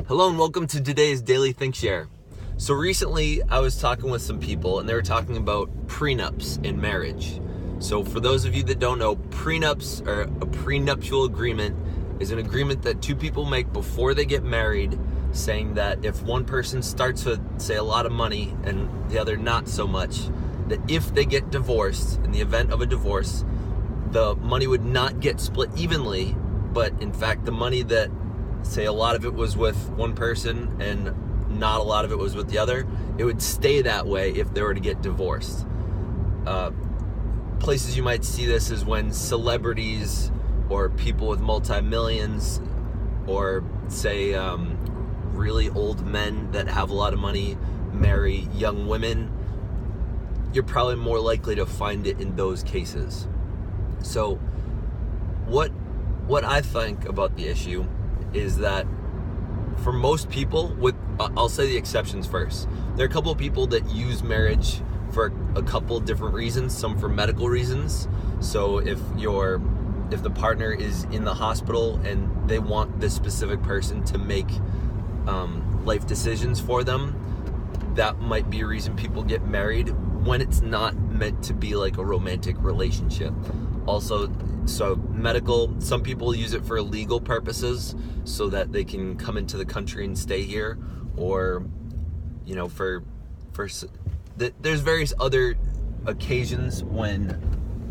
Hello and welcome to today's Daily Think Share. So recently I was talking with some people and they were talking about prenups in marriage. So for those of you that don't know, prenups or a prenuptial agreement is an agreement that two people make before they get married, saying that if one person starts with, say, a lot of money and the other not so much, that if they get divorced, in the event of a divorce, the money would not get split evenly, but in fact the money that, say, a lot of it was with one person and not a lot of it was with the other, it would stay that way if they were to get divorced. Places you might see this is when celebrities or people with multi-millions or, say, really old men that have a lot of money marry young women. You're probably more likely to find it in those cases. So what I think about the issue is that for most people, I'll say the exceptions first. There are a couple of people that use marriage for a couple different reasons, some for medical reasons. So if the partner is in the hospital and they want this specific person to make life decisions for them, that might be a reason people get married when it's not meant to be like a romantic relationship. Also, so medical, some people use it for legal purposes so that they can come into the country and stay here, or, you know, there's various other occasions when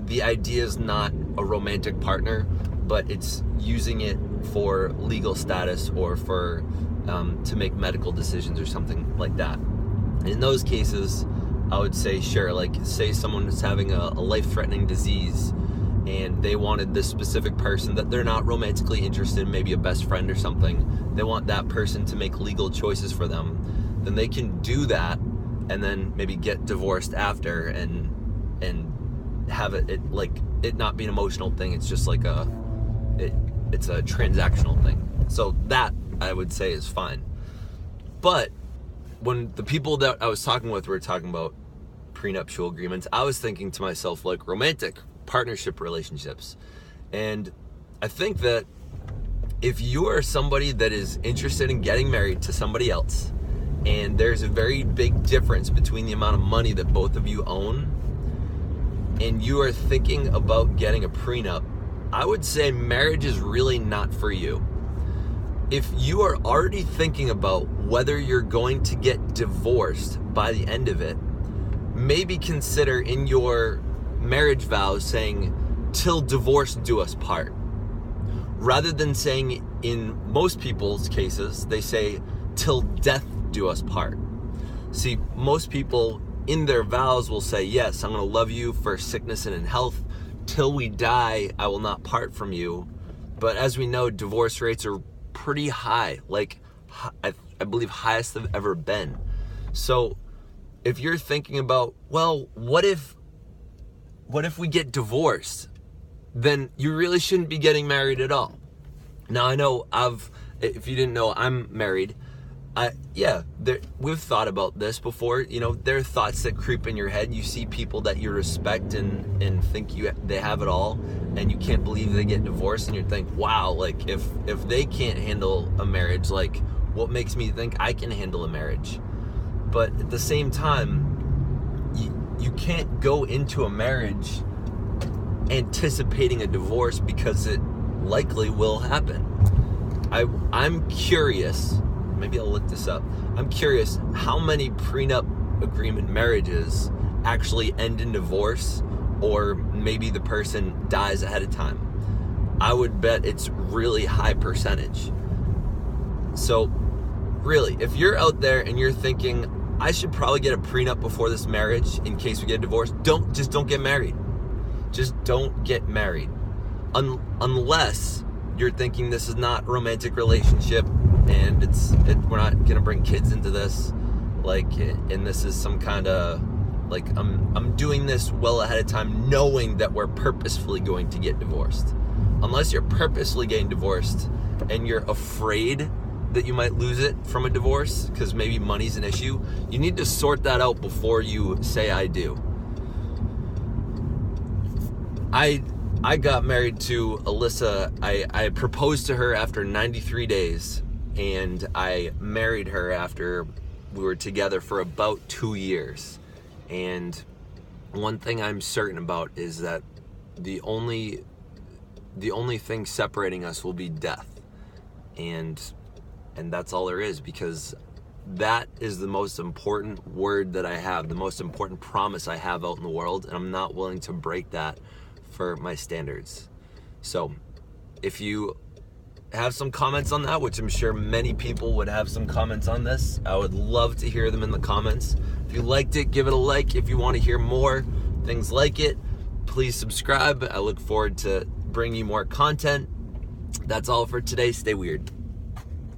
the idea is not a romantic partner, but it's using it for legal status or for to make medical decisions or something like that. In those cases, I would say sure, like say someone is having a life-threatening disease and they wanted this specific person that they're not romantically interested in, maybe a best friend or something, they want that person to make legal choices for them, then they can do that and then maybe get divorced after and have it like it not be an emotional thing. It's just like it's a transactional thing. So that I would say is fine. But when the people that I was talking with were talking about prenuptial agreements, I was thinking to myself like romantic partnership relationships. And I think that if you are somebody that is interested in getting married to somebody else, and there's a very big difference between the amount of money that both of you own, and you are thinking about getting a prenup, I would say marriage is really not for you. If you are already thinking about whether you're going to get divorced by the end of it, maybe consider in your marriage vows saying, "Till divorce do us part," rather than saying, in most people's cases, they say, "Till death do us part." See, most people in their vows will say, yes, I'm going to love you for sickness and in health. Till we die, I will not part from you. But as we know, divorce rates are pretty high, like I believe highest they've ever been. So if you're thinking about, well, what if we get divorced, then you really shouldn't be getting married at all. Now I know if you didn't know, I'm married. We've thought about this before. You know, there are thoughts that creep in your head. You see people that you respect and think they have it all, and you can't believe they get divorced, and you think, wow, like if they can't handle a marriage, like what makes me think I can handle a marriage? But at the same time, you can't go into a marriage anticipating a divorce because it likely will happen. I'm curious, maybe I'll look this up. I'm curious how many prenup agreement marriages actually end in divorce, or maybe the person dies ahead of time. I would bet it's really high percentage. So really, if you're out there and you're thinking, I should probably get a prenup before this marriage in case we get divorced, don't get married. Just don't get married. Unless you're thinking this is not a romantic relationship and we're not going to bring kids into this, like, and this is some kind of, like, I'm doing this well ahead of time knowing that we're purposefully going to get divorced. Unless you're purposely getting divorced and you're afraid that you might lose it from a divorce because maybe money's an issue, you need to sort that out before you say I do. I got married to Alyssa. I proposed to her after 93 days and I married her after we were together for about 2 years. And one thing I'm certain about is that the only thing separating us will be death. And that's all there is, because that is the most important word that I have, the most important promise I have out in the world, and I'm not willing to break that for my standards. So if you have some comments on that, which I'm sure many people would have some comments on this, I would love to hear them in the comments. If you liked it, give it a like. If you want to hear more things like it, please subscribe. I look forward to bringing you more content. That's all for today. Stay weird.